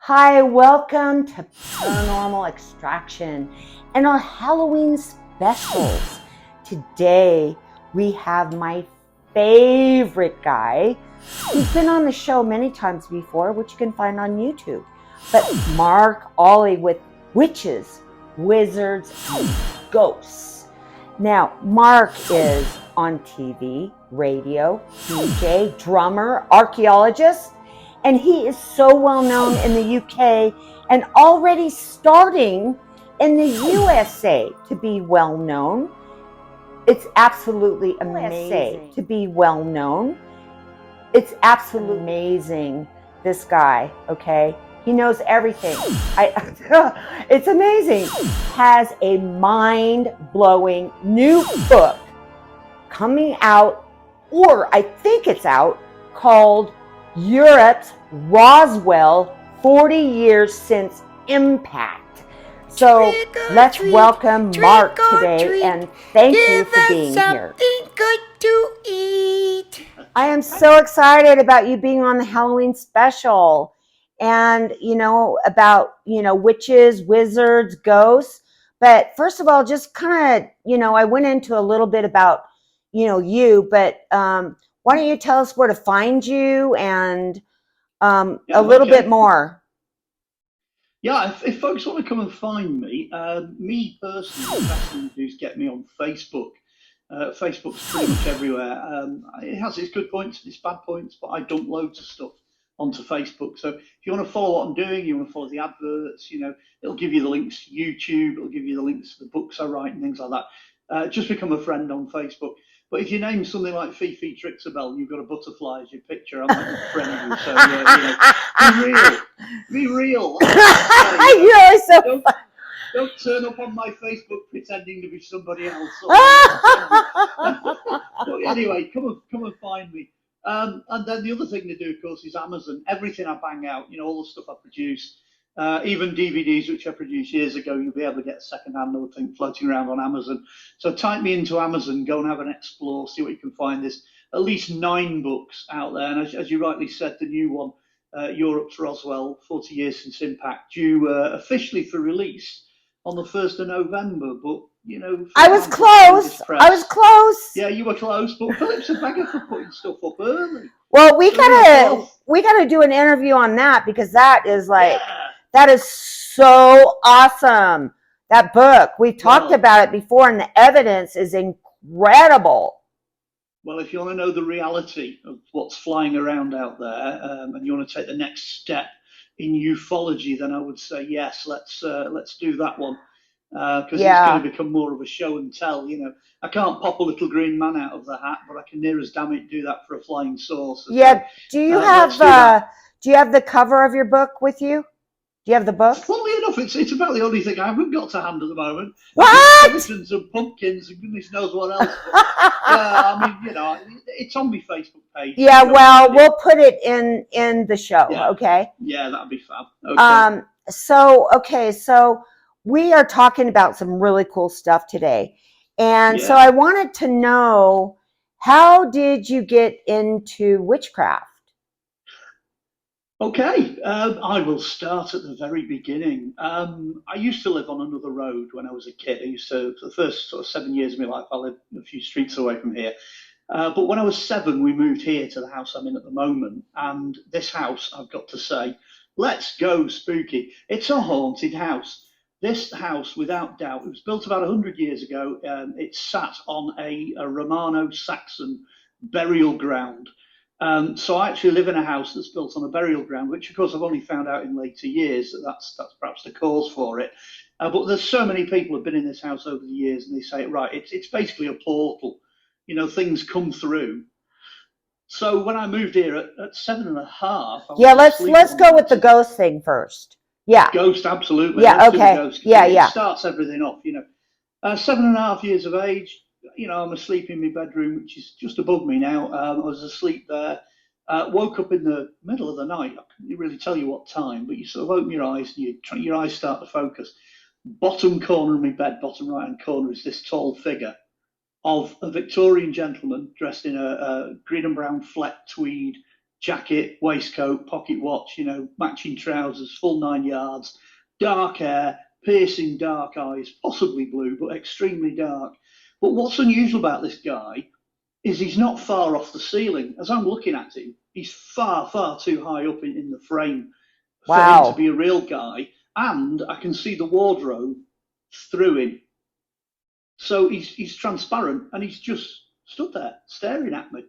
Hi, welcome to Paranormal Extraction and our Halloween specials. Today we have my favorite guy who's been on the show many times before, which you can find on YouTube. But Mark Olly with witches, wizards, and ghosts. Now, Mark is on TV, radio, DJ, drummer, archaeologist, and he is so well known in the UK and already starting in the USA to be well known. It's absolutely amazing to be well known. It's absolutely amazing, this guy, okay? He knows everything. It's amazing. Has a mind-blowing new book coming out, or I think it's out, called Europe's Roswell, 40 years since impact. So let's welcome Mark today and thank you for being here. Good to eat. I am so excited about you being on the Halloween special and, about, witches, wizards, ghosts. But first of all, just kind of, I went into a little bit about, you, but why don't you tell us where to find you and a little bit more? Yeah, if folks want to come and find me, me personally, the best thing to do is get me on Facebook. Facebook's pretty much everywhere. It has its good points and its bad points, but I dump loads of stuff onto Facebook. So if you want to follow what I'm doing, you want to follow the adverts, it'll give you the links to YouTube, it'll give you the links to the books I write and things like that. Just become a friend on Facebook. But if you name something like Fifi Trixabel and you've got a butterfly as your picture, I'm not a friend of you. So, be real. You're so Don't turn up on my Facebook pretending to be somebody else. But anyway, come and find me. And then the other thing to do, of course, is Amazon. Everything I bang out, all the stuff I produce, even DVDs which I produced years ago, you'll be able to get secondhand little thing floating around on Amazon. So type me into Amazon, go and have an explore, see what you can find. There's at least 9 books out there, and as you rightly said, the new one, Europe's Roswell, 40 years since impact, due officially for release on the 1st of November, but I was close. Yeah, you were close, but Philip's a beggar for putting stuff up early. Well, we gotta do an interview on that, because that is that is so awesome. That book, we've talked about it before, and the evidence is incredible. Well, if you want to know the reality of what's flying around out there, and you want to take the next step in ufology, then I would say yes, let's do that one, because it's going to become more of a show and tell. I can't pop a little green man out of the hat, but I can near as damn it do that for a flying saucer. Yeah. So, do you have the cover of your book with you? Do you have the book? Funnily enough, it's about the only thing I haven't got to hand at the moment. What? Skeletons and pumpkins and goodness knows what else. It's on my Facebook page. Yeah, well, we'll put it in the show, okay? Yeah, that'd be fab. Okay. So we are talking about some really cool stuff today. And so I wanted to know, how did you get into witchcraft? Okay, I will start at the very beginning. I used to live on another road when I was a kid. For the first sort of 7 years of my life, I lived a few streets away from here. But when I was 7, we moved here to the house I'm in at the moment. And this house, I've got to say, let's go spooky. It's a haunted house. This house, without doubt, it was built about 100 years ago. It sat on a Romano-Saxon burial ground. So I actually live in a house that's built on a burial ground, which of course I've only found out in later years that's perhaps the cause for it. But there's so many people who've been in this house over the years, and they say, right, it's basically a portal. Things come through. So when I moved here at 7.5, let's go with the ghost thing first. Yeah, ghost, absolutely. Yeah, okay. It starts everything off. 7.5 years of age. I'm asleep in my bedroom, which is just above me now. I was asleep there. Woke up in the middle of the night. I couldn't really tell you what time, but you sort of open your eyes and your eyes start to focus. Bottom corner of my bed, bottom right-hand corner, is this tall figure of a Victorian gentleman dressed in a green and brown fleck tweed jacket, waistcoat, pocket watch, matching trousers, full 9 yards, dark hair, piercing dark eyes, possibly blue, but extremely dark. But what's unusual about this guy is he's not far off the ceiling. As I'm looking at him, he's far, far too high up in the frame for him to be a real guy. And I can see the wardrobe through him. So he's transparent and he's just stood there staring at me.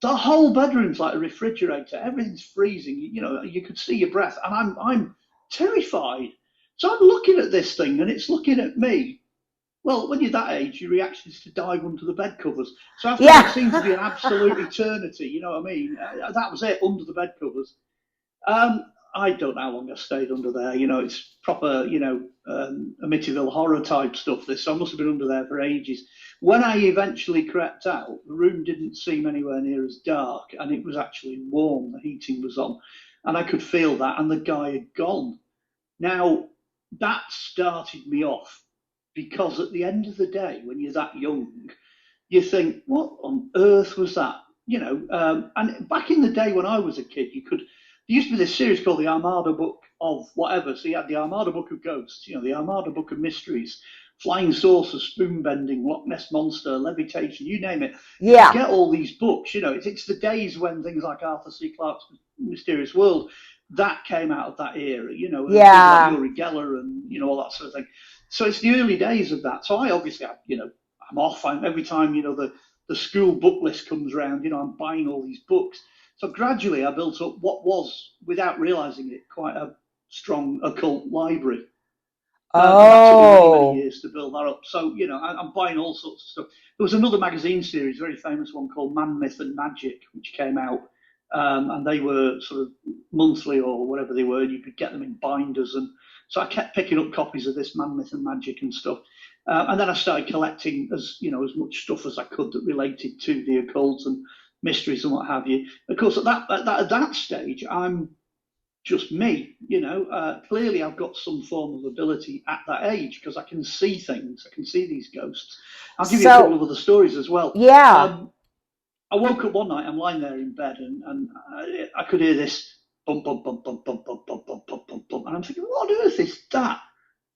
The whole bedroom's like a refrigerator. Everything's freezing. You could see your breath, and I'm terrified. So I'm looking at this thing, and it's looking at me. Well, when you're that age, your reaction is to dive under the bed covers. So after what seemed to be an absolute eternity, you know what I mean? That was it, under the bed covers. I don't know how long I stayed under there. It's proper, Amityville horror type stuff. So I must have been under there for ages. When I eventually crept out, the room didn't seem anywhere near as dark, and it was actually warm. The heating was on, and I could feel that, and the guy had gone. Now, that started me off, because at the end of the day, when you're that young, you think, what on earth was that? And back in the day when I was a kid, there used to be this series called the Armada Book of whatever. So you had the Armada Book of Ghosts, the Armada Book of Mysteries, Flying Saucers, Spoon Bending, Loch Ness Monster, Levitation, you name it. Yeah. You get all these books, it's the days when things like Arthur C. Clarke's Mysterious World, that came out of that era, and yeah. like Uri Geller and, all that sort of thing. So it's the early days of that. So I obviously, I'm off. Every time, the school book list comes around, I'm buying all these books. So gradually I built up what was, without realising it, quite a strong occult library. It took me many years to build that up. So, I'm buying all sorts of stuff. There was another magazine series, very famous one called Man, Myth and Magic, which came out. And they were sort of monthly or whatever they were. You could get them in binders. And so I kept picking up copies of this Man, Myth and Magic and stuff. And then I started collecting as much stuff as I could that related to the occult and mysteries and what have you. Of course, at that stage, I'm just me. Clearly I've got some form of ability at that age because I can see things. I can see these ghosts. I'll give you a couple of other stories as well. Yeah. I woke up one night. I'm lying there in bed, and I could hear this bump, bump, bump, bump, bump, bump, bump, bump, bump, bump, bump, and I'm thinking, what on earth is that?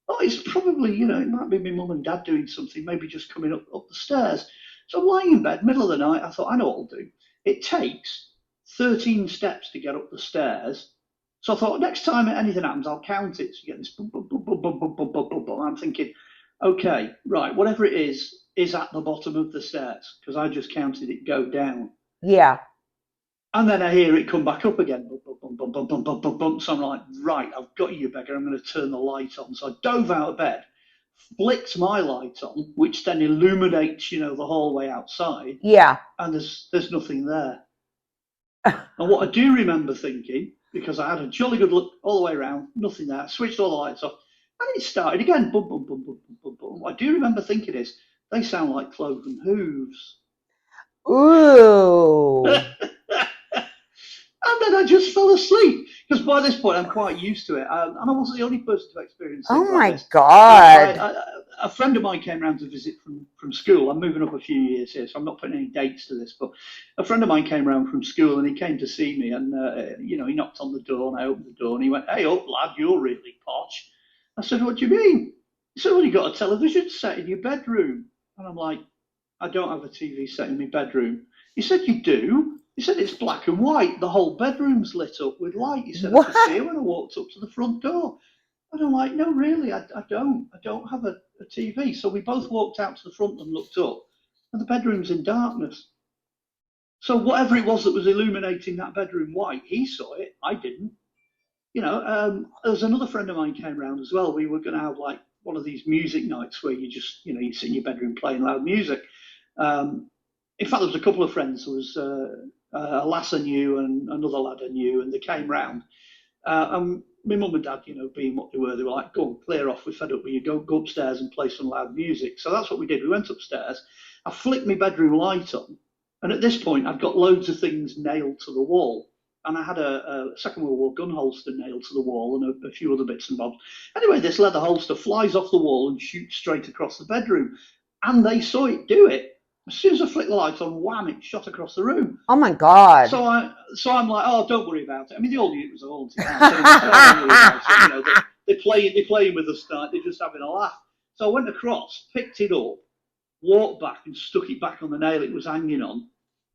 Oh, it's probably, it might be my mum and dad doing something, maybe just coming up the stairs. So I'm lying in bed, middle of the night. I thought, I know what I'll do. It takes 13 steps to get up the stairs. So I thought, next time anything happens, I'll count it. So you get this bump, bump, bump, bump, bump, bump, bump, bump, bump, and I'm thinking, okay, right, whatever it is at the bottom of the stairs, because I just counted it go down. Yeah. And then I hear it come back up again. Bump, bump, bump, bump, bump, bump, bump, bump. So I'm like, right, I've got you, beggar. I'm going to turn the light on. So I dove out of bed, flicked my light on, which then illuminates, the hallway outside. Yeah. And there's nothing there. And what I do remember thinking, because I had a jolly good look all the way around, nothing there. I switched all the lights off, and it started again. Bum, bum, bum, bum, bum, bum, bum. What I do remember thinking is, they sound like cloven hooves. Ooh. And then I just fell asleep, because by this point I'm quite used to it, and I wasn't the only person to experience things like this. God. A friend of mine came round to visit from school. I'm moving up a few years here, so I'm not putting any dates to this, but a friend of mine came round from school, and he came to see me, and he knocked on the door, and I opened the door, and he went, "Hey up, lad, you're really posh." I said, "What do you mean?" He said, "Well, you got a television set in your bedroom." And I'm like, "I don't have a TV set in my bedroom." He said, "You do." He said, "It's black and white. The whole bedroom's lit up with light." He said, "I could see it when I walked up to the front door." And I'm like, "No, really, I don't. I don't have a TV." So we both walked out to the front and looked up, and the bedroom's in darkness. So whatever it was that was illuminating that bedroom white, he saw it. I didn't. There's another friend of mine came round as well. We were going to have like one of these music nights where you just, you sit in your bedroom playing loud music. In fact, there was a couple of friends. There was a lass I knew and another lad I knew, and they came round. And my mum and dad, being what they were like, "Go on, clear off. We're fed up with you. Go upstairs and play some loud music." So that's what we did. We went upstairs. I flicked my bedroom light on, and at this point, I'd got loads of things nailed to the wall. And I had a Second World War gun holster nailed to the wall and a few other bits and bobs. Anyway, this leather holster flies off the wall and shoots straight across the bedroom. And they saw it do it. As soon as I flicked the light on, wham! It shot across the room. Oh my God. So I'm like, oh, don't worry about it. I mean, they all knew it was a haunted house. Anyway, so don't worry about it. You know, they're playing with us tonight. They're just having a laugh. So I went across, picked it up, walked back, and stuck it back on the nail it was hanging on.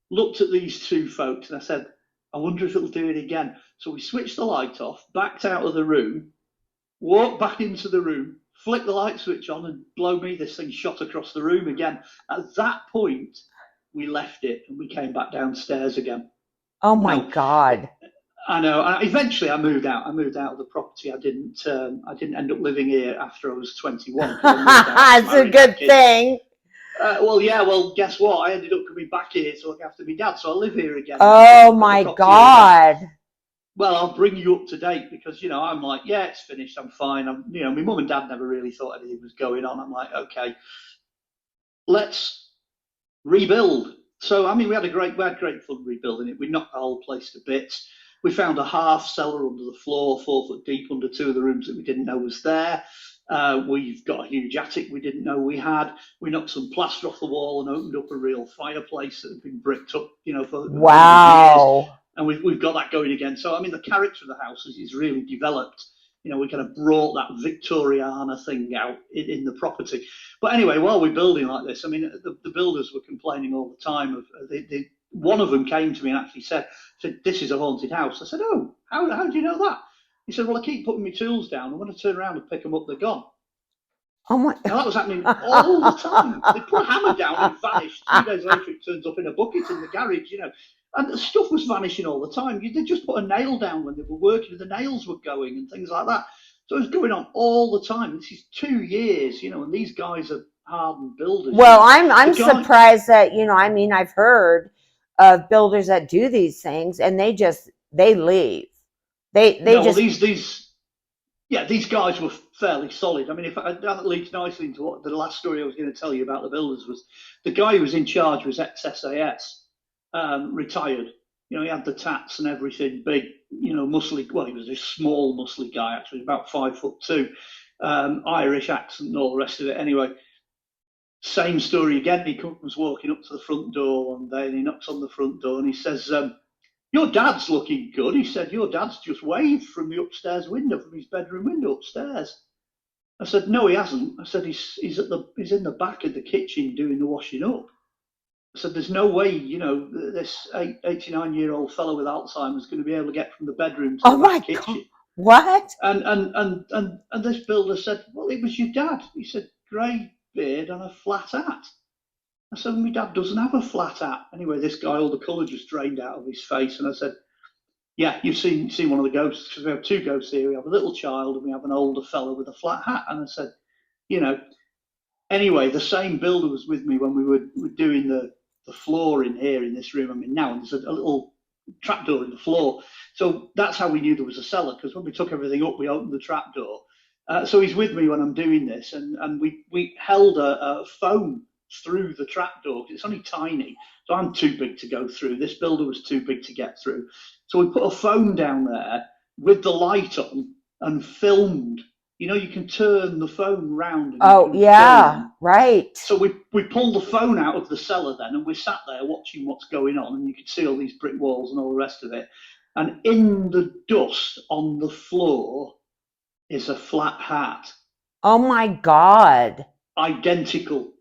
Looked at these two folks, and I said, I wonder if it'll do it again. So we switched the light off, backed out of the room, walked back into the room, flicked the light switch on, and blow me, this thing shot across the room again. At that point, we left it and we came back downstairs again. Oh my God. I know. Eventually, I moved out. I moved out of the property. I didn't end up living here after I was 21. It's a good thing. Well, yeah. Well, guess what? I ended up coming back here to look after my dad, so I live here again. Oh my God. Well, I'll bring you up to date because, you know, I'm like, yeah, it's finished. I'm fine. You know, my mum and dad never really thought anything was going on. I'm like, okay, let's rebuild. So, I mean, we had great fun rebuilding it. We knocked the whole place to bits. We found a half cellar under the floor, 4 foot deep, under two of the rooms that we didn't know was there. We've got a huge attic we didn't know we had. We knocked some plaster off the wall and opened up a real fireplace that had been bricked up, you know, for years. And we've got that going again. So, I mean, the character of the house is really developed. You know, we kind of brought that Victoriana thing out in the property. But anyway, while we're building like this, I mean, the builders were complaining all the time. One of them came to me and actually said, this is a haunted house. I said, oh, how do you know that? He said, well, I keep putting my tools down, and when I turn around and pick them up, they're gone. Oh my! Now, that was happening all the time. They put a hammer down and vanished. 2 days later, it turns up in a bucket in the garage, you know. And the stuff was vanishing all the time. They just put a nail down when they were working, and the nails were going and things like that. So it was going on all the time. This is 2 years, you know, and these guys are hardened builders. Well, I'm surprised that, you know, I mean, I've heard of builders that do these things and they leave. These guys were fairly solid. I mean, that leads nicely into what the last story I was going to tell you about the builders was. The guy who was in charge was ex-SAS, retired. You know, he had the tats and everything, big, you know, muscly. Well, he was a small, muscly guy, actually, about 5'2", Irish accent and all the rest of it. Anyway, same story again. He comes walking up to the front door one day and he knocks on the front door and he says, your dad's looking good. He said, your dad's just waved from the upstairs window, from his bedroom window upstairs. I said, no, he hasn't. I said, he's in the back of the kitchen doing the washing up. I said, there's no way, you know, this 89-year-old fellow with Alzheimer's going to be able to get from the bedroom to the back kitchen. God. What? And this builder said, well, it was your dad. He said, grey beard and a flat hat. I said, my dad doesn't have a flat hat. Anyway, this guy, all the colour just drained out of his face. And I said, yeah, you've seen one of the ghosts, because we have two ghosts here. We have a little child and we have an older fellow with a flat hat. And I said, you know, anyway, the same builder was with me when we were doing the floor in here in this room I'm in now. And there's a little trapdoor in the floor. So that's how we knew there was a cellar, because when we took everything up, we opened the trapdoor. So he's with me when I'm doing this. And we held a foam through the trapdoor. It's only tiny, so I'm too big to go through. This builder was too big to get through. So we put a phone down there with the light on and filmed. You know, you can turn the phone round. Oh, yeah, film. Right. So we pulled the phone out of the cellar then, and we sat there watching what's going on, and you could see all these brick walls and all the rest of it. And in the dust on the floor is a flat hat. Oh my God. Identical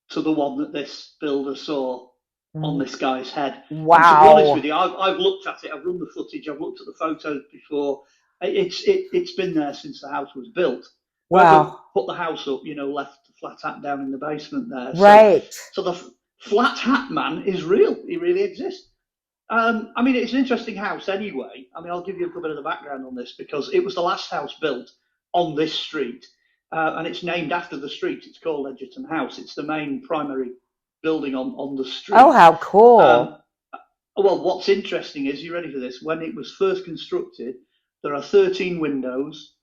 to the one that this builder saw on this guy's head. Wow. And to be honest with you, I've looked at it, I've run the footage, I've looked at the photos before. It's been there since the house was built. Wow. Put the house up, you know, left the flat hat down in the basement there. Right. So the flat hat man is real. He really exists. I mean, it's an interesting house anyway. I mean, I'll give you a little bit of the background on this, because it was the last house built on this street. And it's named after the street. It's called Edgerton House. It's the main primary building on the street. Oh, how cool. Well, what's interesting is, you ready for this? When it was first constructed, there are 13 windows,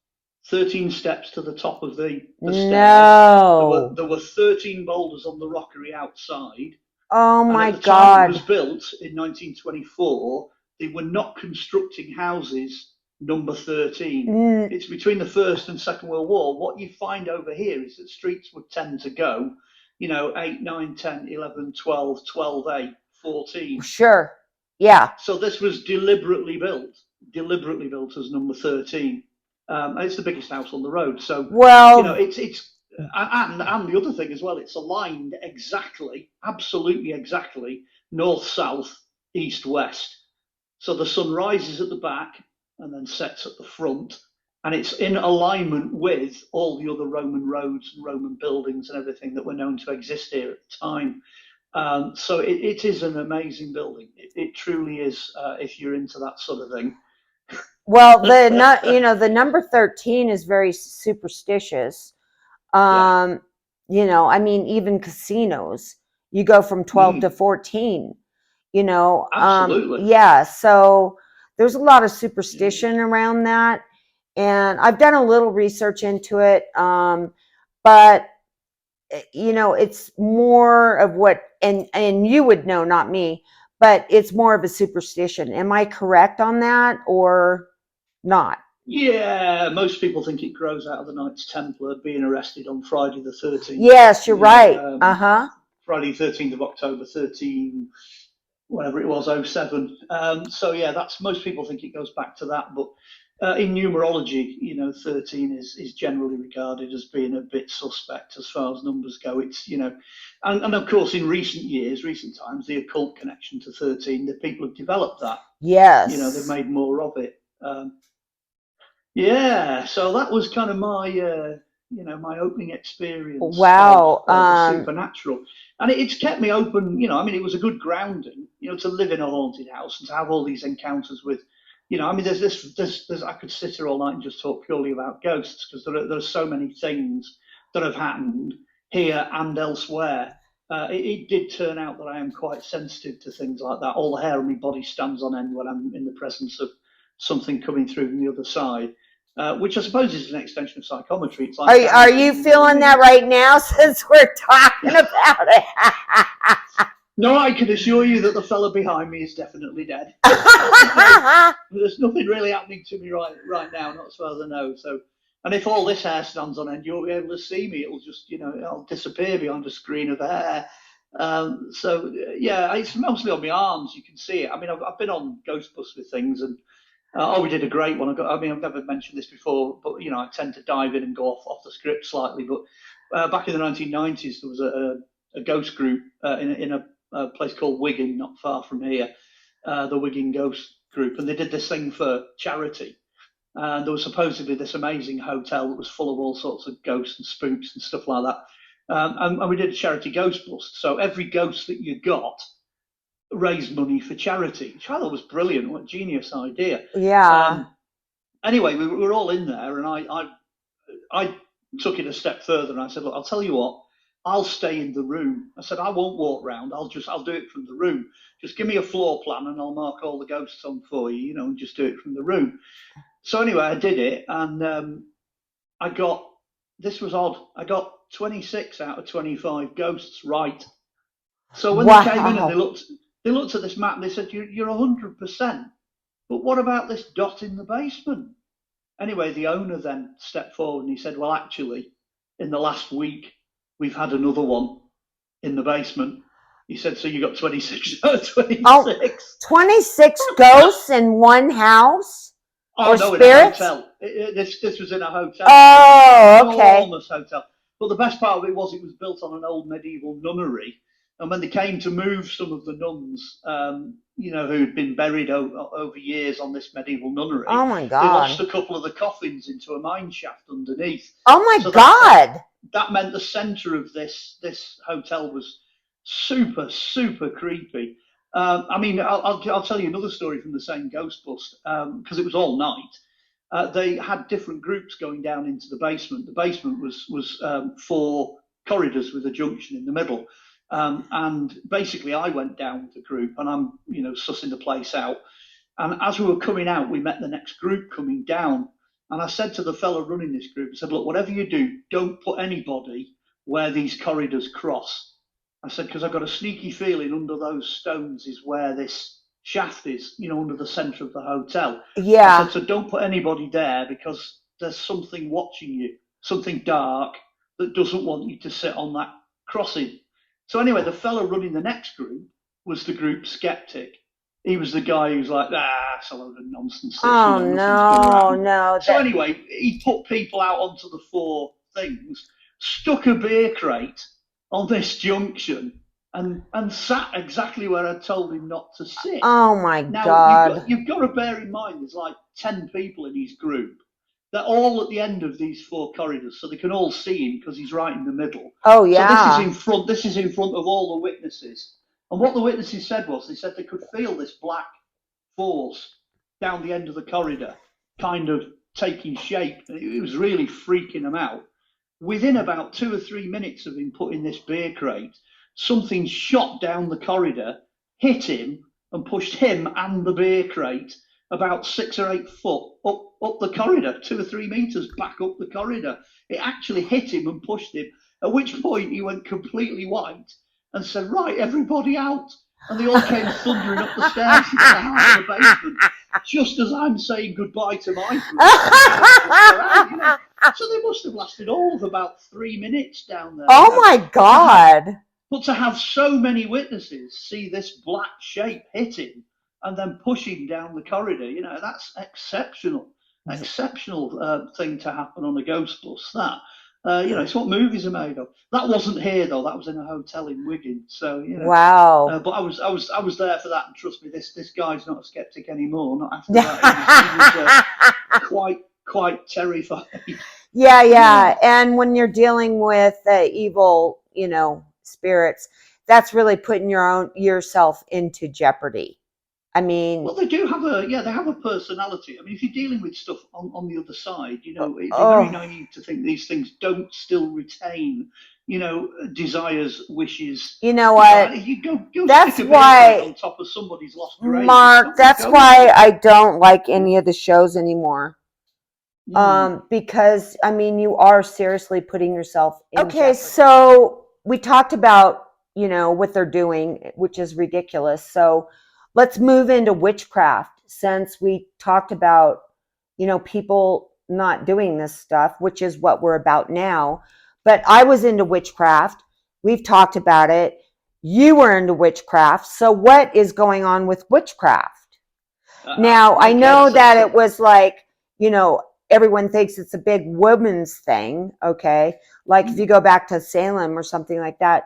13 steps to the top of the stairs. No. There were 13 boulders on the rockery outside. Oh, my God. At the God. time it was built in 1924, they were not constructing houses number 13. It's between the First and Second World War. What you find over here is that streets would tend to go you know, 8, 9, 10, 11, 12, 12, 8, 14. Sure. Yeah. So this was deliberately built as number 13. And it's the biggest house on the road. So, Well, you know, it's and the other thing as well, it's aligned exactly, absolutely exactly, north, south, east, west. So the sun rises at the back and then sets at the front. And it's in alignment with all the other Roman roads and Roman buildings and everything that were known to exist here at the time. So it is an amazing building. It truly is, if you're into that sort of thing. well, the number 13 is very superstitious. Yeah. You know, I mean, even casinos, you go from 12 to 14, you know. Absolutely. Yeah, so there's a lot of superstition around that. And I've done a little research into it. But you know, it's more of what, and you would know, not me, but it's more of a superstition. Am I correct on that or not? Yeah, most people think it grows out of the Knights Templar being arrested on Friday the 13th. Yes, you're right. Friday 13th of October, 13, whatever it was, 07. So yeah, that's, most people think it goes back to that, but in numerology, you know, 13 is generally regarded as being a bit suspect as far as numbers go. It's, you know, and of course in recent times, the occult connection to 13, the people have developed that. Yes. You know, they've made more of it. Yeah, so that was kind of my, you know, my opening experience Wow. of the supernatural. And it's kept me open, you know, I mean, it was a good grounding, you know, to live in a haunted house and to have all these encounters with, you know, I mean, there's I could sit here all night and just talk purely about ghosts because there are so many things that have happened here and elsewhere. It did turn out that I am quite sensitive to things like that. All the hair on my body stands on end when I'm in the presence of something coming through from the other side. Which I suppose is an extension of psychometry. It's like, are you feeling that right now since we're talking about it? No, I can assure you that the fella behind me is definitely dead. There's nothing really happening to me right now, not as far as I know. So, and if all this hair stands on end, you'll be able to see me. It'll just, you know, it'll disappear behind a screen of hair. So yeah, it's mostly on my arms. You can see it. I mean, I've been on Ghostbusters things, and we did a great one. I mean, I've never mentioned this before, but you know, I tend to dive in and go off the script slightly. But back in the 1990s, there was a ghost group in a place called Wigan, not far from here, the Wigan Ghost Group, and they did this thing for charity. And there was supposedly this amazing hotel that was full of all sorts of ghosts and spooks and stuff like that. And we did a charity ghost bust. So every ghost that you got raised money for charity, which I thought was brilliant. What a genius idea. Yeah. Anyway, we were all in there, and I took it a step further, and I said, look, I'll tell you what, I'll stay in the room. I said, I won't walk round. I'll do it from the room. Just give me a floor plan, and I'll mark all the ghosts on for you, you know, and just do it from the room. So anyway, I did it, and this was odd. I got 26 out of 25 ghosts right. So when they came in and they looked at this map and they said, you're 100%. But what about this dot in the basement? Anyway, the owner then stepped forward and he said, well, actually, in the last week, we've had another one in the basement. He said, so you got 26 out of 26. Oh, 26 ghosts in one house? Oh, or no, spirits? In a hotel. This was in a hotel. Oh, okay. An enormous hotel. But the best part of it was built on an old medieval nunnery. And when they came to move some of the nuns, you know, who'd been buried over years on this medieval nunnery, oh my God, they lost a couple of the coffins into a mine shaft underneath. Oh my God. That meant the centre of this hotel was super, super creepy. I mean, I'll tell you another story from the same ghost bust, because it was all night. They had different groups going down into the basement. The basement was 4 corridors with a junction in the middle. And basically I went down with the group, and I'm, you know, sussing the place out. And as we were coming out, we met the next group coming down. And I said to the fellow running this group, I said, look, whatever you do, don't put anybody where these corridors cross. I said, because I've got a sneaky feeling under those stones is where this shaft is, you know, under the centre of the hotel. Yeah. I said, so don't put anybody there, because there's something watching you, something dark that doesn't want you to sit on that crossing. So anyway, the fellow running the next group was the group skeptic. He was the guy who's like, it's a load of nonsense. Oh, no. So anyway, he put people out onto the 4 things, stuck a beer crate on this junction, and sat exactly where I told him not to sit. Oh my Now, God. You've got to bear in mind there's like 10 people in his group. They're all at the end of these 4 corridors, so they can all see him because he's right in the middle. Oh yeah. So this is in front of all the witnesses. And what the witnesses said was, they said they could feel this black force down the end of the corridor, kind of taking shape. It was really freaking them out. Within about 2 or 3 minutes of him putting this beer crate, something shot down the corridor, hit him, and pushed him and the beer crate about 6 or 8 foot up the corridor, 2 or 3 meters back up the corridor. It actually hit him and pushed him, at which point he went completely white and said, right, everybody out. And they all came thundering up the stairs to the heart of the basement, just as I'm saying goodbye to my group. So they must have lasted all of about 3 minutes down there. Oh my God. But to have so many witnesses see this black shape hit him and then push him down the corridor, that's exceptional thing to happen on a ghost bus. That. It's what movies are made of. That wasn't here though. That was in a hotel in Wigan. So Wow. But I was there for that, and trust me, this guy's not a skeptic anymore. Not after that. He was quite terrified. Yeah. And when you're dealing with evil, spirits, that's really putting yourself into jeopardy. I mean, well, they do have a personality. I mean, if you're dealing with stuff on the other side, it'd be very naive to think these things don't still retain, desires, wishes. You know what? You go that's stick a why on top of somebody's lost grave. Mark, that's why I don't like any of the shows anymore. Because I mean, you are seriously putting yourself in jeopardy. So we talked about, what they're doing, which is ridiculous. So let's move into witchcraft, since we talked about, people not doing this stuff, which is what we're about now. But I was into witchcraft. We've talked about it. You were into witchcraft. So what is going on with witchcraft? Now, I know that it was like, everyone thinks it's a big woman's thing, okay? Like if you go back to Salem or something like that.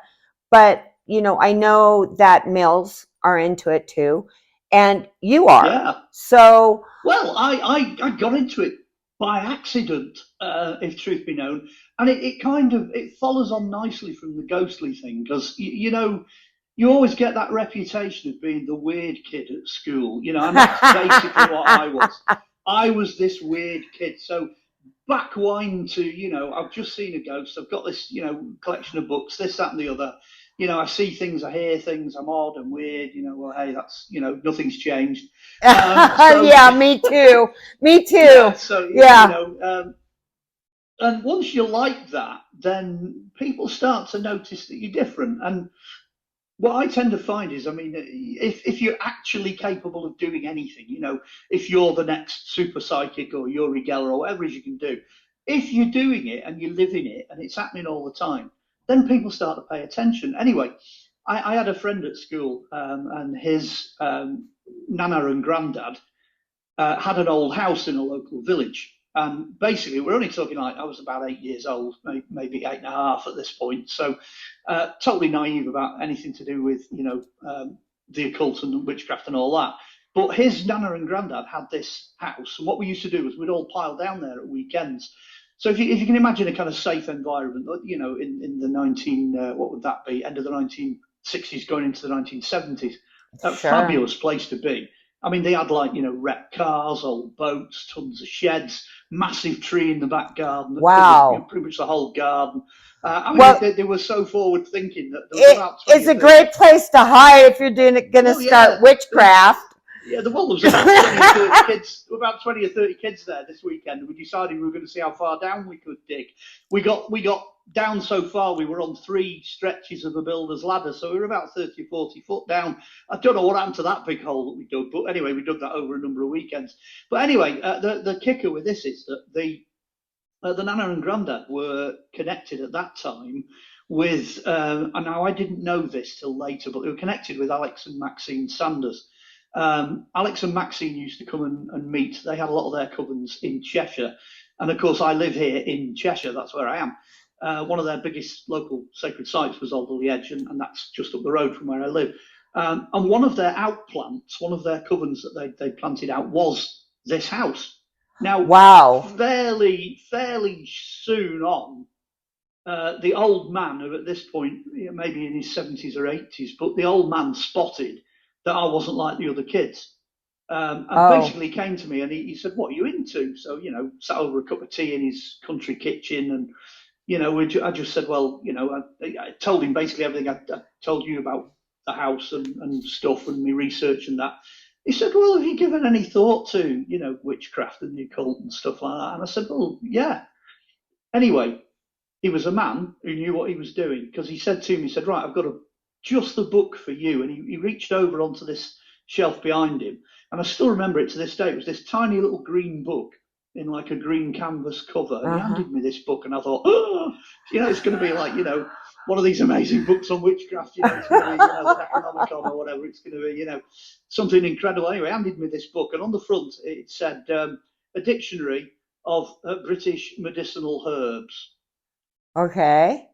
But, I know that males are into it too. And you are. Yeah. So. Well, I got into it by accident, if truth be known. And it follows on nicely from the ghostly thing, because, you always get that reputation of being the weird kid at school, and that's basically what I was. I was this weird kid. So back wine to, I've just seen a ghost. I've got this, collection of books, this, that, and the other. I see things, I hear things, I'm odd and weird, well, hey, that's, nothing's changed. Yeah, me too. And once you're like that, then people start to notice that you're different. And what I tend to find is, I mean, if you're actually capable of doing anything, if you're the next super psychic or Uri Geller or whatever it is you can do, if you're doing it and you live in it and it's happening all the time, then people start to pay attention. Anyway, I had a friend at school, and his nana and granddad had an old house in a local village. And basically, we're only talking like I was about 8 years old, maybe 8.5 at this point. So totally naive about anything to do with, the occult and witchcraft and all that. But his nana and granddad had this house. And what we used to do was we'd all pile down there at weekends. So if you can imagine a kind of safe environment, in the what would that be? End of the 1960s, going into the 1970s. A fabulous place to be. I mean, they had wrecked cars, old boats, tons of sheds, massive tree in the back garden. Wow. Pretty much the whole garden. They were so forward thinking that there was about 20 it's a great place to hide if you're going to start witchcraft. Yeah, there was about 20 or 30 kids there this weekend. We decided we were going to see how far down we could dig. We got down so far, we were on 3 stretches of a builder's ladder, so we were about 30 or 40 foot down. I don't know what happened to that big hole that we dug, but anyway, we dug that over a number of weekends. But anyway, the kicker with this is that the nana and granddad were connected at that time with, and now I didn't know this till later, but they were connected with Alex and Maxine Sanders. Alex and Maxine used to come and meet. They had a lot of their covens in Cheshire. And of course, I live here in Cheshire. That's where I am. One of their biggest local sacred sites was Old Edge, and that's just up the road from where I live. And one of their outplants, one of their covens that they planted out was this house. Now, Wow. fairly soon on, the old man, who at this point, maybe in his 70s or 80s, but the old man spotted that I wasn't like the other kids. And basically came to me and he said, "What are you into?" So, sat over a cup of tea in his country kitchen and, I just said, well, I told him basically everything I told you about the house and stuff and my research and that. He said, "Well, have you given any thought to, witchcraft and the occult and stuff like that?" And I said, "Well, yeah." Anyway, he was a man who knew what he was doing, because he said to me, he said, "Right, I've got just the book for you." And he reached over onto this shelf behind him. And I still remember it to this day. It was this tiny little green book in like a green canvas cover. And he handed me this book, and I thought, oh, it's going to be like, one of these amazing books on witchcraft. It's going to be, the Necronomicon or whatever. It's going to be, something incredible. Anyway, he handed me this book, and on the front it said a dictionary of British medicinal herbs. Okay.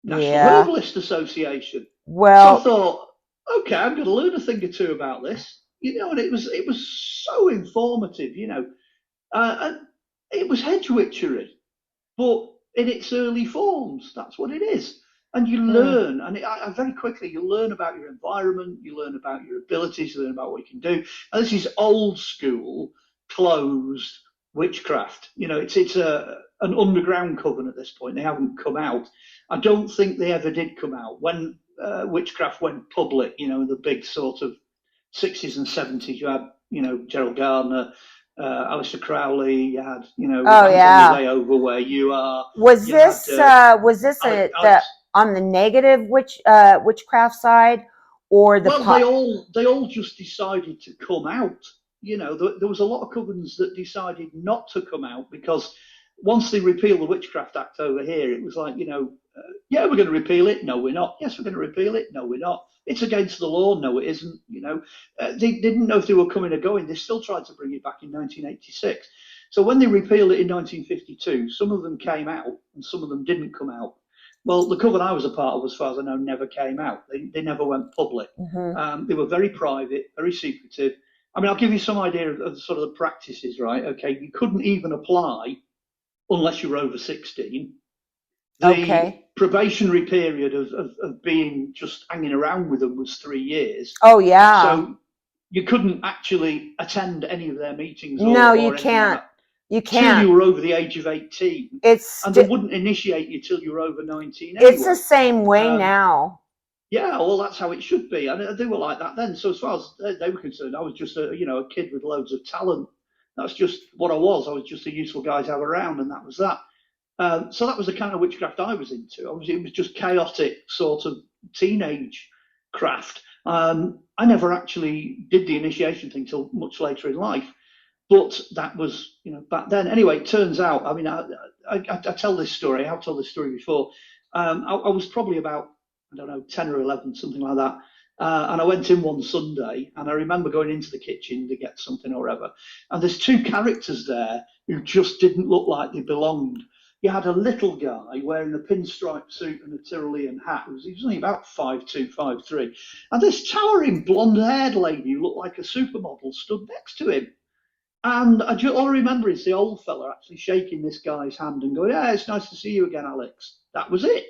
National Herbalist Association. Well, so I thought, okay, I'm going to learn a thing or two about this, and it was so informative, and it was hedge witchery, but in its early forms. That's what it is. And you learn, and very quickly you learn about your environment, you learn about your abilities, you learn about what you can do. And this is old school, closed witchcraft. It's an underground coven at this point. They haven't come out. I don't think they ever did come out. When witchcraft went public, the big sort of 60s and 70s, you had, Gerald Gardner, Alistair Crowley, you had, Oh, yeah. On the Way Over Where You Are. Was this on the negative witchcraft side, or the they all just decided to come out. There was a lot of covens that decided not to come out, because once they repealed the Witchcraft Act over here, it was like, yeah, we're going to repeal it. No, we're not. Yes, we're going to repeal it. No, we're not. It's against the law. No, it isn't. They didn't know if they were coming or going. They still tried to bring it back in 1986. So when they repealed it in 1952, some of them came out and some of them didn't come out. Well, the coven I was a part of, as far as I know, never came out. They never went public. They were very private, very secretive. I mean, I'll give you some idea of sort of the practices, right? Okay, you couldn't even apply unless you were over 16. The probationary period of being just hanging around with them was 3 years. Oh, yeah. So you couldn't actually attend any of their meetings. No, you can't. You can't. Till you were over the age of 18. And they wouldn't initiate you till you were over 19 anyway. It's the same way now. Yeah, well, that's how it should be. And they were like that then. So as far as they were concerned, I was just a kid with loads of talent. That's just what I was. I was just a useful guy to have around, and that was that. So that was the kind of witchcraft I was into. It was just chaotic sort of teenage craft. I never actually did the initiation thing till much later in life, but that was back then. Anyway, it turns out, I mean, I tell this story. I've told this story before. I was probably about, I don't know, 10 or 11, something like that. And I went in one Sunday, and I remember going into the kitchen to get something or whatever. And there's two characters there who just didn't look like they belonged. You had a little guy wearing a pinstripe suit and a Tyrolean hat. He was only about 5'2", 5'3". And this towering blonde-haired lady who looked like a supermodel stood next to him. And all I remember is the old fella actually shaking this guy's hand and going, "Yeah, it's nice to see you again, Alex." That was it.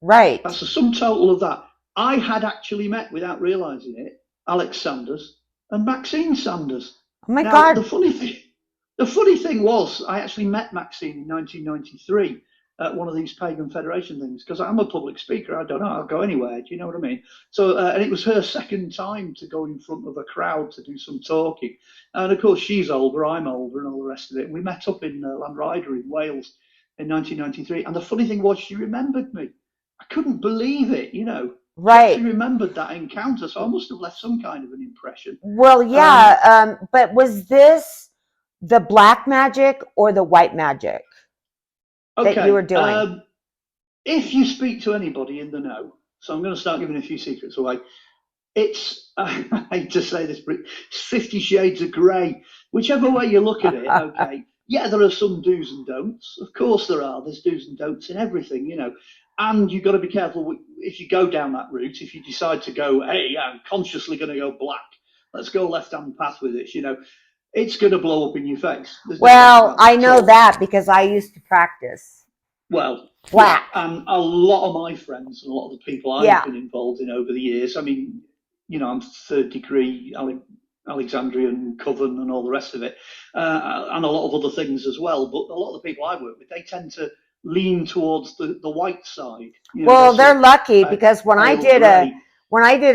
Right. That's the sum total of that. I had actually met, without realising it, Alex Sanders and Maxine Sanders. Oh my God. The funny thing was, I actually met Maxine in 1993 at one of these Pagan Federation things, because I'm a public speaker. I don't know, I'll go anywhere. Do you know what I mean? So, and it was her second time to go in front of a crowd to do some talking. And of course, she's older, I'm older, and all the rest of it. And we met up in Lanryder in Wales in 1993. And the funny thing was, she remembered me. I couldn't believe it, Right. She remembered that encounter, so I must have left some kind of an impression. Well, yeah, but was this the black magic or the white magic that you were doing? if you speak to anybody in the know, so I'm going to start giving a few secrets away. It's, I hate to say this, but it's 50 shades of grey. Whichever way you look at it, okay, yeah, there are some do's and don'ts. Of course there are. There's do's and don'ts in everything, you know. And you've got to be careful if you go down that route. If you decide to go, hey, I'm consciously going to go black, let's go left-hand path with this, you know, it's going to blow up in your face. Well, I know that because I used to practice. Well, black. Yeah, and a lot of my friends and a lot of the people I've been involved in over the years, I mean, you know, I'm third degree Alexandrian Coven and all the rest of it, and a lot of other things as well. But a lot of the people I work with, they tend to lean towards the white side. You know, well, they're lucky because when I did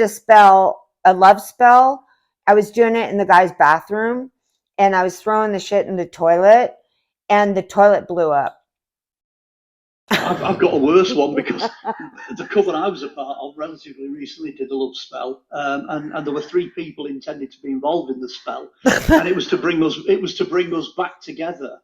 a spell, a love spell, I was doing it in the guy's bathroom, and I was throwing the shit in the toilet, and the toilet blew up. I've got a worse one because the coven I was a part of relatively recently did a love spell, and there were 3 people intended to be involved in the spell, and it was to bring us back together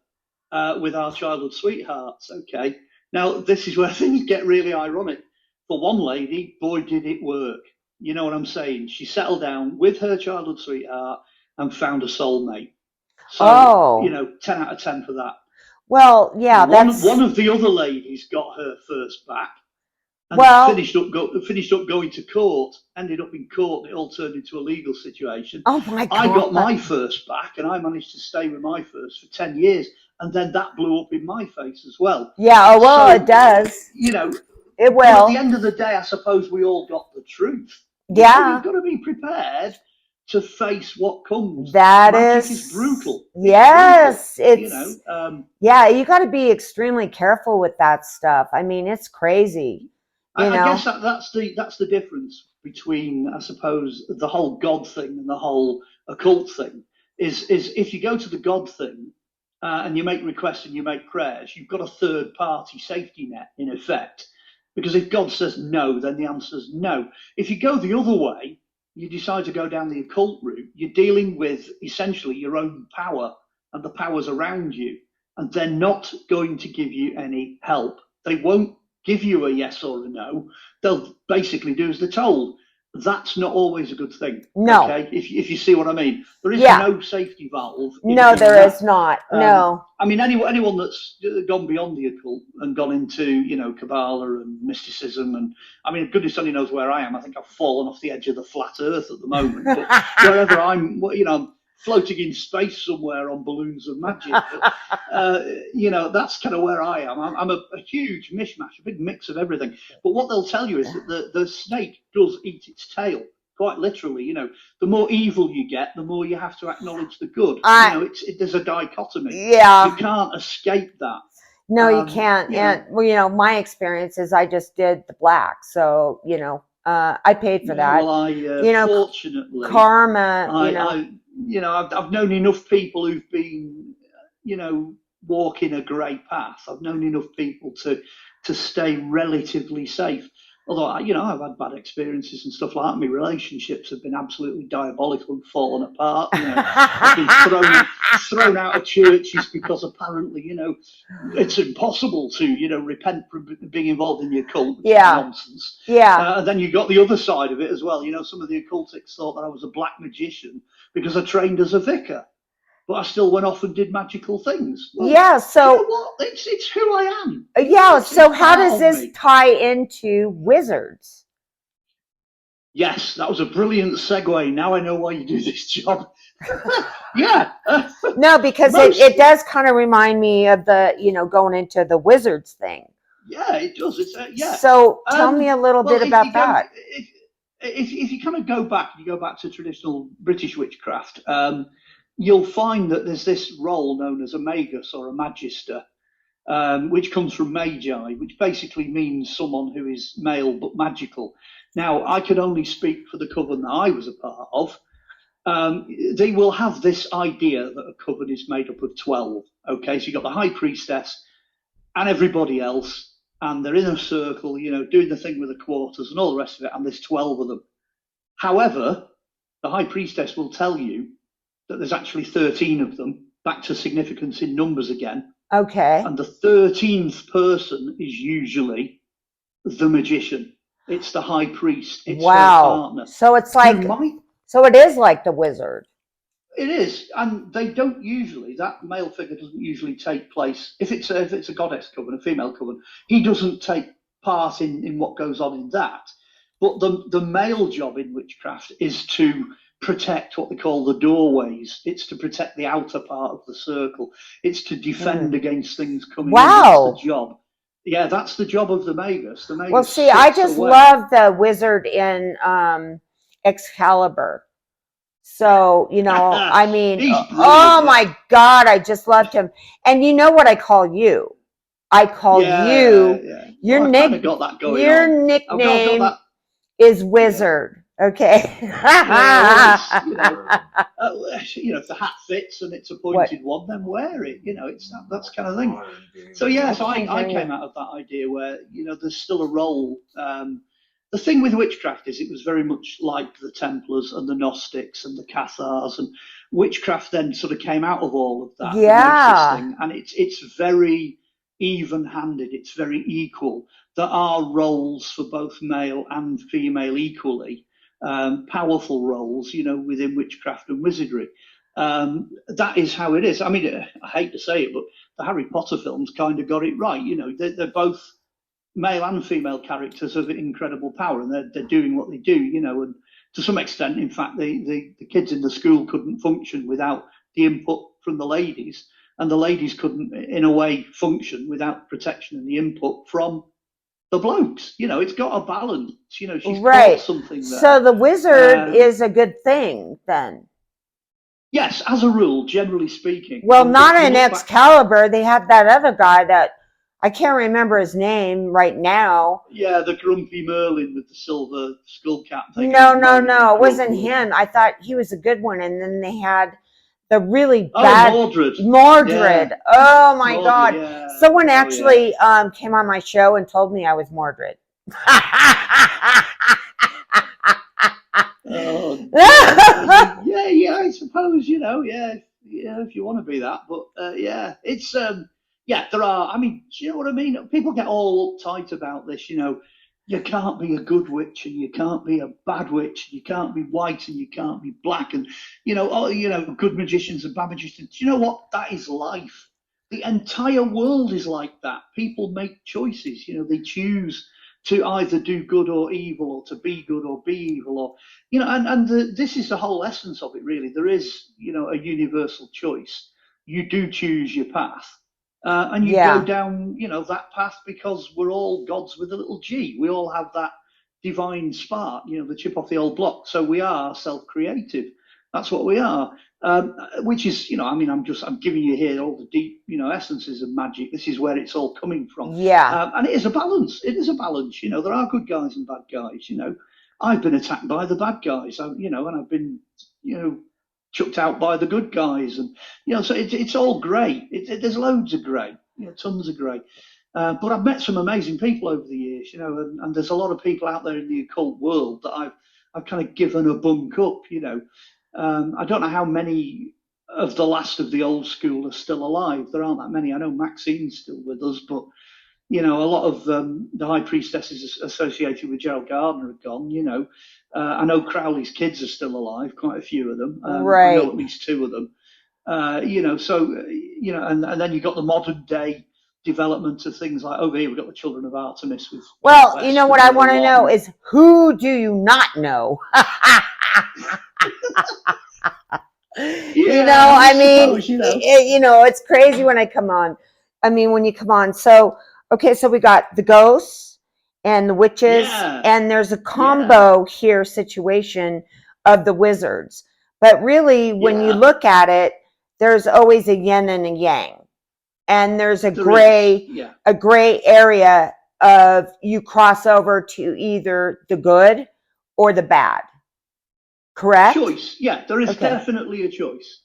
with our childhood sweethearts. Okay, now this is where things get really ironic. For one lady, boy, did it work. You know what I'm saying? She settled down with her childhood sweetheart and found a soulmate. So you know, 10 out of 10 for that. Well, yeah, one of the other ladies got her first back, and finished up going to court. Ended up in court, and it all turned into a legal situation. Oh my God! I got my first back, and I managed to stay with my first for 10 years, and then that blew up in my face as well. Yeah, well, so, it does. You know, it will. At the end of the day, I suppose we all got the truth. Yeah, you've got to be prepared to face what comes. Magic is brutal. Yes, it's you know, yeah, you got to be extremely careful with that stuff. I mean, it's crazy. I guess that's the difference between, I suppose, the whole God thing and the whole occult thing. Is if you go to the God thing and you make requests and you make prayers, you've got a third party safety net in effect. Because if God says no, then the answer is no. If you go the other way, you decide to go down the occult route, you're dealing with essentially your own power and the powers around you, and they're not going to give you any help. They won't give you a yes or a no. They'll basically do as they're told. That's not always a good thing. No. Okay, if you see what I mean. There is no safety valve. No, there is not. No. I mean, anyone that's gone beyond the occult and gone into, you know, Kabbalah and mysticism, and I mean, goodness only knows where I am. I think I've fallen off the edge of the flat earth at the moment. But wherever I'm, you know, I'm floating in space somewhere on balloons of magic. But, you know, that's kind of where I am. I'm a huge mishmash, a big mix of everything. But what they'll tell you is that the snake does eat its tail. Quite literally, you know, the more evil you get, the more you have to acknowledge the good. You know, there's a dichotomy. Yeah. You can't escape that. No, you can't. And, well, you know, my experience is I just did the black. So, you know, I paid for that. Well, you know, fortunately, karma, I've known enough people who've been, you know, walking a grey path. I've known enough people to stay relatively safe. Although, you know, I've had bad experiences and stuff like that. My relationships have been absolutely diabolical and fallen apart. You know, I've been thrown out of churches because apparently, you know, it's impossible to, you know, repent from being involved in the occult. Nonsense. Yeah. And then you got the other side of it as well. You know, some of the occultics thought that I was a black magician because I trained as a vicar. But I still went off and did magical things. Well, yeah, so you know what? It's who I am. Yeah, so how does this tie into wizards? Yes, that was a brilliant segue. Now I know why you do this job. Yeah. No, because it does kind of remind me of the, you know, going into the wizards thing. Yeah, it does. It's yeah. So tell me a little bit about that. If you kind of go back to traditional British witchcraft, you'll find that there's this role known as a magus or a magister, which comes from magi, which basically means someone who is male but magical. Now, I can only speak for the coven that I was a part of. They will have this idea that a coven is made up of 12. Okay, so you've got the high priestess and everybody else, and they're in a circle, you know, doing the thing with the quarters and all the rest of it, and there's 12 of them. However, the high priestess will tell you that there's actually 13 of them, back to significance in numbers again. Okay. And the 13th person is usually the magician. It's the high priest. It's her Wow. partner. So it's Who like, might so it is like the wizard. It is, and they don't usually. That male figure doesn't usually take place if it's a goddess coven, a female coven. He doesn't take part in what goes on in that. But the male job in witchcraft is to protect what they call the doorways. It's to protect the outer part of the circle. It's to defend against things coming in. That's the Wow. job. Yeah, that's the job of the magus. The Well, magus see, I sits just away. love the wizard in Excalibur. So, you know, I mean, He's oh brilliant. Yeah, my God, I just loved him. And you know what I call you? I call yeah, you, yeah. your Well, I've kind of nick, got that going your on. I've got nickname that. is Yeah, Wizard. Okay. yeah. Well, it's if the hat fits and it's a What? pointed one, then wear it. It's that's kind of thing. So yeah, I so can't I hear came you. out of that idea where there's still a role. The thing with witchcraft is it was very much like the Templars and the Gnostics and the Cathars, and witchcraft then sort of came out of all of that, the Gnosis Yeah. thing, and it's very even-handed. It's very equal. There are roles for both male and female equally, powerful roles, within witchcraft and wizardry. That is how it is. I mean, I hate to say it, but the Harry Potter films kind of got it right. They're both male and female characters of incredible power, and they're doing what they do. And to some extent, in fact, the kids in the school couldn't function without the input from the ladies, and the ladies couldn't, in a way, function without protection and the input from the blokes. It's got a balance. She's caught Right. something So there. the wizard is a good thing then. Yes, as a rule, generally speaking. Well, And not if you in look back, Excalibur. They had that other guy that I can't remember his name right now. yeah, the grumpy Merlin with the silver skull cap thing, No, who's no, moaning no. and It wasn't grumbling. him. I thought he was a good one. And then they had the really Oh, bad Mordred. Mordred. Yeah, Oh my Mordred. God. Yeah. Someone Oh, yeah. actually came on my show and told me I was Mordred. Oh, yeah. Yeah. I suppose Yeah, yeah. If you want to be that, but yeah, it's yeah. There are. I mean, do you know what I mean? People get all uptight about this. You can't be a good witch and you can't be a bad witch. You can't be white and you can't be black. And good magicians and bad magicians. Do you know what? That is life. The entire world is like that. People make choices. They choose to either do good or evil, or to be good or be evil, or this is the whole essence of it. Really, there is a universal choice. You do choose your path, and you go Yeah. down that path because we're all gods with a little g. We all have that divine spark, the chip off the old block. So we are self-creative. That's what we are. Which is, I mean, I'm giving you here all the deep, essences of magic. This is where it's all coming from. Yeah. And it is a balance. It is a balance. There are good guys and bad guys. I've been attacked by the bad guys, and I've been, chucked out by the good guys, and so it's all grey. There's loads of grey, tons of grey. But I've met some amazing people over the years, and there's a lot of people out there in the occult world that I've kind of given a bunk up. I don't know how many of the last of the old school are still alive. There aren't that many. I know Maxine's still with us, but a lot of the high priestesses associated with Gerald Gardner have gone. I know Crowley's kids are still alive, quite a few of them. I know Right. at least two of them. So and then you've got the modern day development of things like over here we've got the Children of Artemis with Well, Kate you know West what and I Willow want to know Watton. is who do you not know? Yeah, I I mean, suppose it's crazy when I come on. I mean, when you come on. So, okay, so we got the ghosts and the witches, Yeah, and there's a yeah, combo here situation of the wizards. But really, when you yeah. look at it, there's always a yin and a yang, and there's a There is. Yeah. gray area of you cross over to either the good or the bad. Correct? Choice. Yeah, there is Okay. definitely a choice.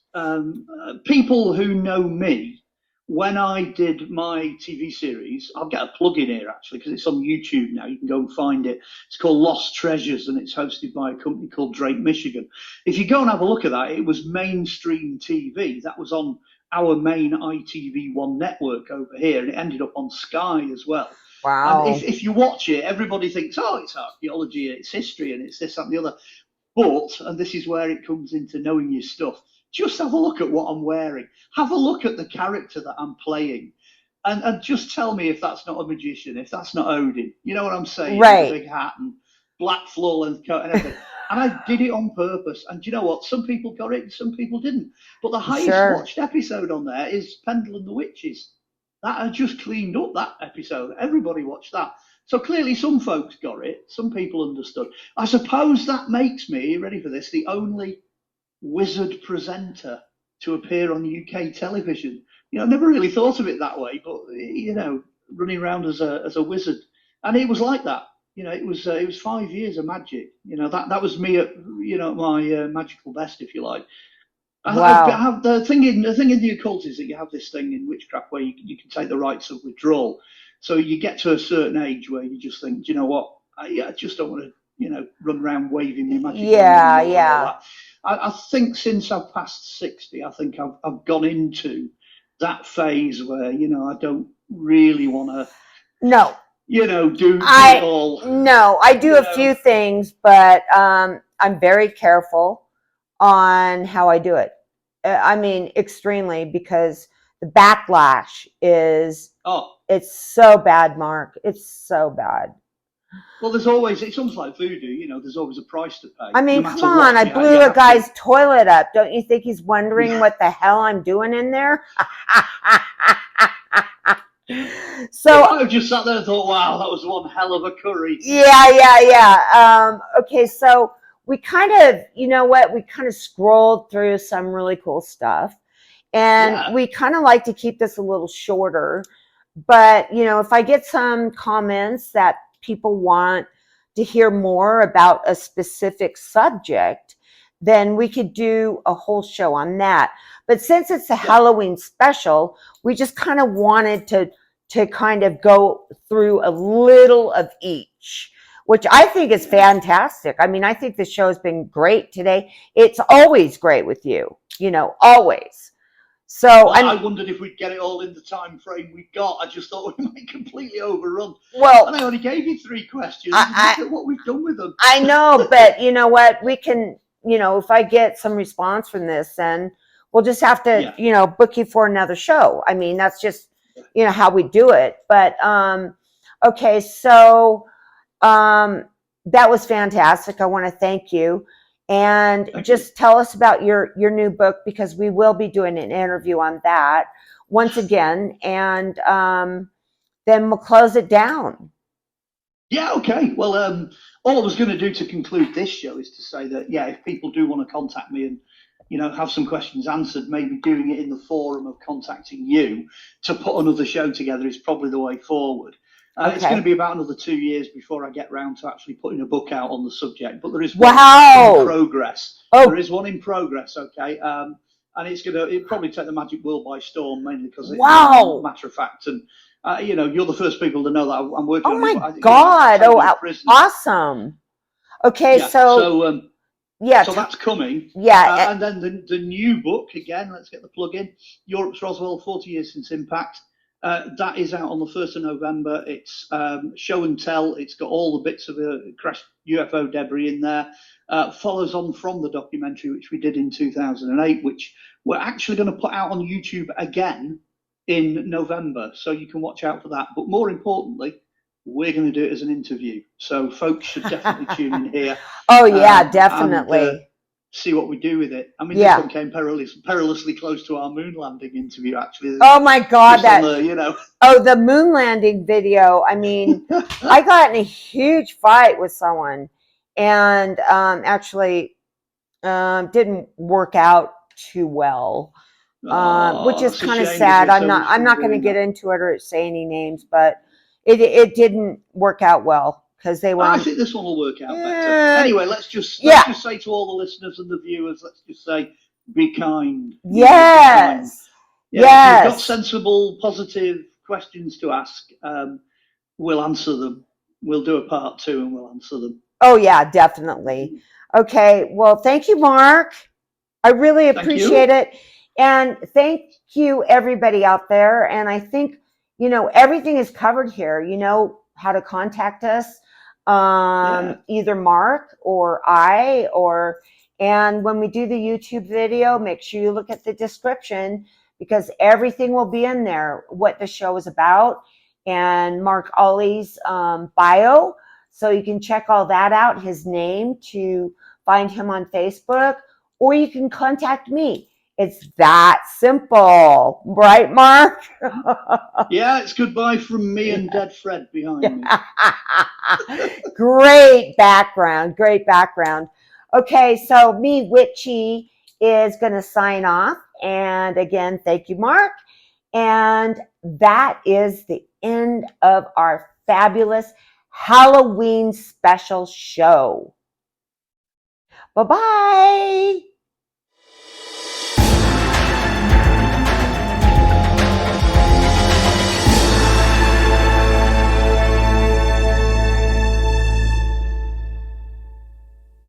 People who know me, when I did my TV series, I'll get a plug in here actually because it's on YouTube now. You can go and find it. It's called Lost Treasures and it's hosted by a company called Drake, Michigan. If you go and have a look at that, it was mainstream TV. That was on our main ITV1 network over here and it ended up on Sky as well. Wow. And if you watch it, everybody thinks, oh, it's archaeology, it's history, and it's this, that, and the other. But, and this is where it comes into knowing your stuff, just have a look at what I'm wearing. Have a look at the character that I'm playing. And just tell me if that's not a magician, if that's not Odin. You know what I'm saying? Right. With a big hat and black floor length coat and everything. And I did it on purpose. And do you know what? Some people got it, some people didn't. But the highest watched episode on there is Pendle and the Witches. That had just cleaned up that episode. Everybody watched that. So clearly some folks got it. Some people understood. I suppose that makes me, ready for this, the only wizard presenter to appear on UK television. You know, I never really thought of it that way, but you know, running around as a wizard, and it was like that. You know, it was 5 years of magic. You know, that was me at my magical best, if you like. Wow. I have the thing in the occult is that you have this thing in witchcraft where you can take the rites of withdrawal. So you get to a certain age where you just think, do you know what, I just don't want to, run around waving my magic. Yeah. I think since I've passed 60, I think I've gone into that phase where I don't really want to. No. Do it all. No, I do a few things, but I'm very careful on how I do it. I mean, extremely, because the backlash is, it's so bad, Mark. It's so bad. Well, it's almost like voodoo, there's always a price to pay. I mean, come on, I blew a guy's toilet up. Don't you think he's wondering what the hell I'm doing in there? So I just sat there and thought, wow, that was one hell of a curry. Yeah. Okay, so we kind of, we kind of scrolled through some really cool stuff. And we kind of like to keep this a little shorter. But, if I get some comments that people want to hear more about a specific subject, then we could do a whole show on that. But since it's a Halloween special, we just kind of wanted to kind of go through a little of each, which I think is fantastic. I mean, I think the show has been great today. It's always great with you, always. So I wondered if we'd get it all in the time frame we got. I just thought we might completely overrun. Well, and I only gave you 3 questions. Look at what we've done with them. I know, but you know what? We can, if I get some response from this, then we'll just have to, book you for another show. I mean, that's just, how we do it. But okay, so that was fantastic. I want to thank you. And just tell us about your new book, because we will be doing an interview on that once again. And then we'll close it down. Yeah, okay. Well, all I was going to do to conclude this show is to say that, if people do want to contact me and, have some questions answered, maybe doing it in the forum of contacting you to put another show together is probably the way forward. It's going to be about another 2 years before I get round to actually putting a book out on the subject, but there is one in progress. There is one in progress, okay? And it'll probably take the magic world by storm, mainly because it's a matter of fact. And, you're the first people to know that I'm working on it. Oh, my God. Awesome. Okay, so that's coming. Yeah. And then the new book, again, let's get the plug in, Europe's Roswell, 40 Years Since Impact. That is out on the 1st of November. It's show and tell. It's got all the bits of the crashed UFO debris in there. Follows on from the documentary, which we did in 2008, which we're actually going to put out on YouTube again in November. So you can watch out for that. But more importantly, we're going to do it as an interview. So folks should definitely tune in here. Oh, yeah, definitely. And, see what we do with it. I mean, this one came perilously close to our moon landing interview, actually. Oh my God, the moon landing video. I mean, I got in a huge fight with someone, and actually didn't work out too well, which is kind of sad. I'm not going to get into it or say any names, but it didn't work out well. I think this one will work out better. Anyway, let's just say to all the listeners and the viewers, let's just say, be kind. Yes. If you've got sensible, positive questions to ask, we'll answer them. We'll do a part 2 and we'll answer them. Oh, yeah, definitely. Okay. Well, thank you, Mark. I really appreciate it. And thank you, everybody out there. And I think you know, everything is covered here. You know how to contact us, either Mark or I, and when we do the YouTube video, make sure you look at the description, because everything will be in there, what the show is about, and Mark Olly's bio. So you can check all that out, his name, to find him on Facebook, or you can contact me. It's that simple, right, Mark? Yeah, it's goodbye from me and Dead Fred behind me. Great background, great background. Okay, so me, Witchy, is going to sign off. And again, thank you, Mark. And that is the end of our fabulous Halloween special show. Bye-bye.